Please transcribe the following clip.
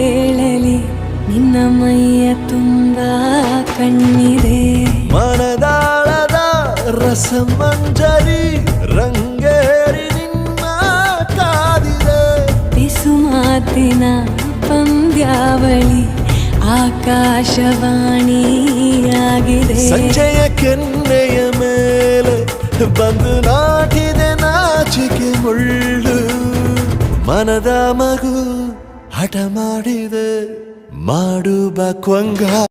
ಹೇಳಲಿ ನಿನ್ನ ಮೈಯ ತುಂಬ ಕಣ್ಣಿದೆ ಮನದಾಳದ ರಸಮಂಜರಿ ರಂಗೇರಿ ನಿನ್ನ ಕಾದಿದೆ ಬಿಸು ಮಾತಿನ ಪಂದ್ಯಾವಳಿ ಆಕಾಶವಾಣಿಯಾಗಿದೆ ಸಂಜೆಯ ಕೆನ್ನೆಯ ಮೇಲೆ ಬಂದು ನಾಟಿದೆ ನಾಚಿಕೆ ಮುಳ್ಳು ಮನದ ಮಗು ಹಠ ಮಾಡಿದೆ ಮಾಡುವ ಕೊಂಗ